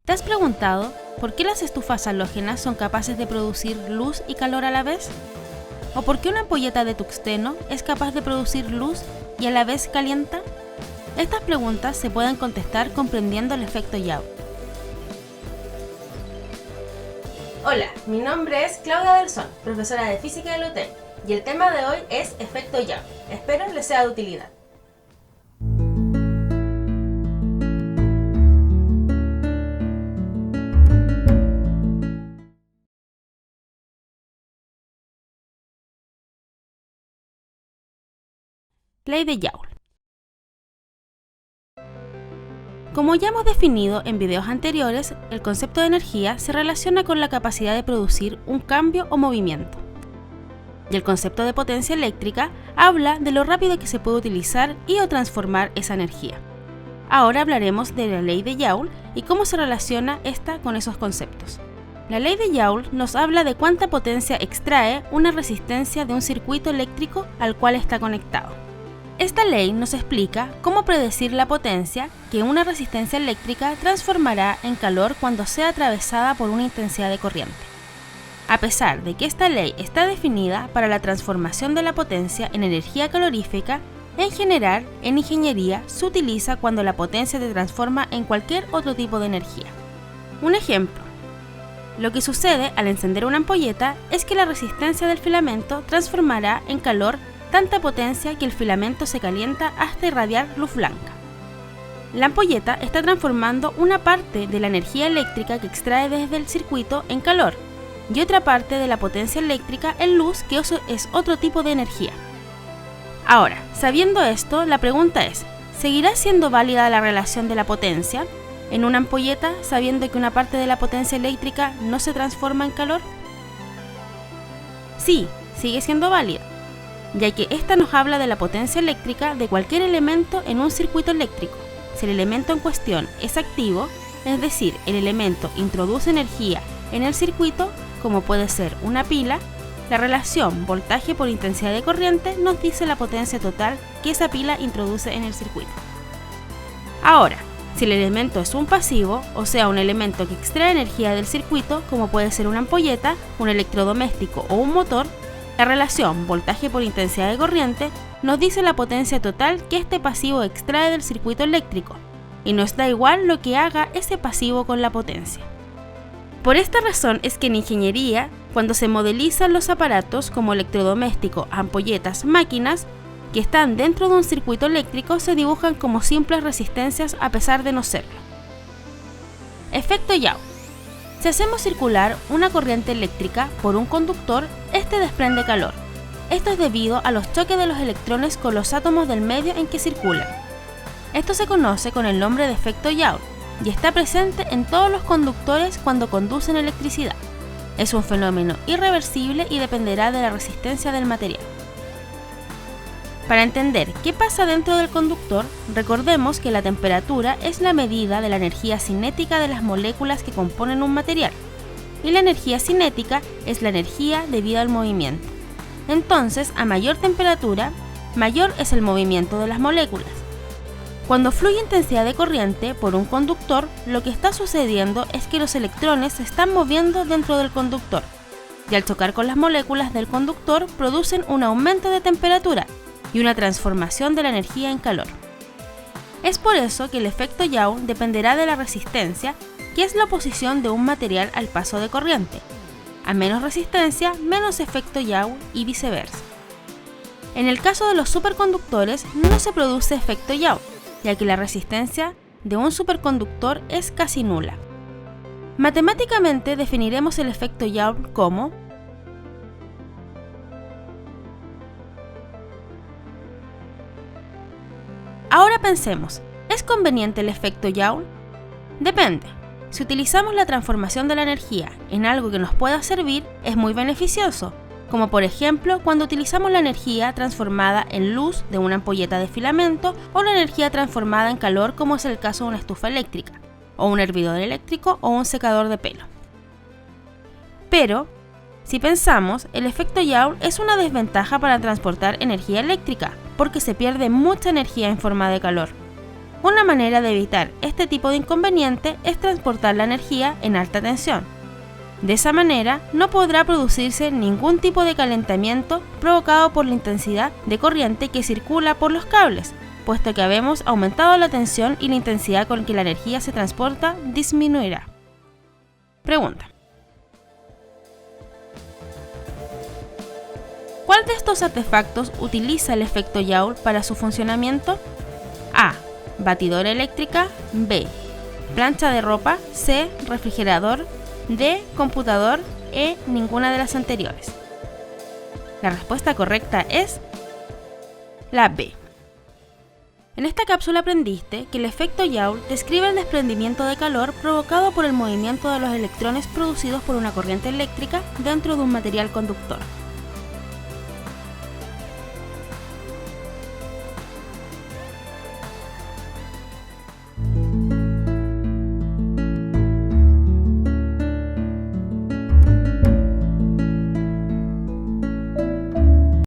¿Te has preguntado por qué las estufas halógenas son capaces de producir luz y calor a la vez? ¿O por qué una ampolleta de tungsteno es capaz de producir luz y a la vez calienta? Estas preguntas se pueden contestar comprendiendo el efecto Joule. Hola, mi nombre es Claudia Del Son, profesora de Física de la UTEC, y el tema de hoy es efecto Joule. Espero les sea de utilidad. Ley de Joule. Como ya hemos definido en videos anteriores, el concepto de energía se relaciona con la capacidad de producir un cambio o movimiento. Y el concepto de potencia eléctrica habla de lo rápido que se puede utilizar y o transformar esa energía. Ahora hablaremos de la ley de Joule y cómo se relaciona esta con esos conceptos. La ley de Joule nos habla de cuánta potencia extrae una resistencia de un circuito eléctrico al cual está conectado. Esta ley nos explica cómo predecir la potencia que una resistencia eléctrica transformará en calor cuando sea atravesada por una intensidad de corriente. A pesar de que esta ley está definida para la transformación de la potencia en energía calorífica, en general, en ingeniería se utiliza cuando la potencia se transforma en cualquier otro tipo de energía. Un ejemplo. Lo que sucede al encender una ampolleta es que la resistencia del filamento transformará en calor tanta potencia que el filamento se calienta hasta irradiar luz blanca. La ampolleta está transformando una parte de la energía eléctrica que extrae desde el circuito en calor y otra parte de la potencia eléctrica en luz, que es otro tipo de energía. Ahora, sabiendo esto, la pregunta es, ¿seguirá siendo válida la relación de la potencia en una ampolleta sabiendo que una parte de la potencia eléctrica no se transforma en calor? Sí, sigue siendo válida, ya que esta nos habla de la potencia eléctrica de cualquier elemento en un circuito eléctrico. Si el elemento en cuestión es activo, es decir, el elemento introduce energía en el circuito, como puede ser una pila, la relación voltaje por intensidad de corriente nos dice la potencia total que esa pila introduce en el circuito. Ahora, si el elemento es un pasivo, o sea, un elemento que extrae energía del circuito, como puede ser una ampolleta, un electrodoméstico o un motor, la relación voltaje por intensidad de corriente nos dice la potencia total que este pasivo extrae del circuito eléctrico, y nos da igual lo que haga ese pasivo con la potencia. Por esta razón es que en ingeniería, cuando se modelizan los aparatos como electrodomésticos, ampolletas, máquinas, que están dentro de un circuito eléctrico se dibujan como simples resistencias a pesar de no serlo. Efecto Joule. Si hacemos circular una corriente eléctrica por un conductor, este desprende calor. Esto es debido a los choques de los electrones con los átomos del medio en que circulan. Esto se conoce con el nombre de efecto Joule y está presente en todos los conductores cuando conducen electricidad. Es un fenómeno irreversible y dependerá de la resistencia del material. Para entender qué pasa dentro del conductor, recordemos que la temperatura es la medida de la energía cinética de las moléculas que componen un material, y la energía cinética es la energía debida al movimiento. Entonces, a mayor temperatura, mayor es el movimiento de las moléculas. Cuando fluye intensidad de corriente por un conductor, lo que está sucediendo es que los electrones se están moviendo dentro del conductor, y al chocar con las moléculas del conductor producen un aumento de temperatura y una transformación de la energía en calor. Es por eso que el efecto Joule dependerá de la resistencia, que es la oposición de un material al paso de corriente. A menos resistencia, menos efecto Joule y viceversa. En el caso de los superconductores no se produce efecto Joule, ya que la resistencia de un superconductor es casi nula. Matemáticamente definiremos el efecto Joule como Ahora pensemos, ¿es conveniente el efecto Joule? Depende. Si utilizamos la transformación de la energía en algo que nos pueda servir, es muy beneficioso, como por ejemplo cuando utilizamos la energía transformada en luz de una ampolleta de filamento o la energía transformada en calor, como es el caso de una estufa eléctrica, o un hervidor eléctrico o un secador de pelo. Pero, si pensamos, el efecto Joule es una desventaja para transportar energía eléctrica, porque se pierde mucha energía en forma de calor. Una manera de evitar este tipo de inconveniente es transportar la energía en alta tensión. De esa manera, no podrá producirse ningún tipo de calentamiento provocado por la intensidad de corriente que circula por los cables, puesto que habemos aumentado la tensión y la intensidad con que la energía se transporta disminuirá. Pregunta: ¿cuál de estos artefactos utiliza el efecto Joule para su funcionamiento? A. Batidora eléctrica. B. Plancha de ropa. C. Refrigerador. D. Computador. E. Ninguna de las anteriores. La respuesta correcta es la B. En esta cápsula aprendiste que el efecto Joule describe el desprendimiento de calor provocado por el movimiento de los electrones producidos por una corriente eléctrica dentro de un material conductor.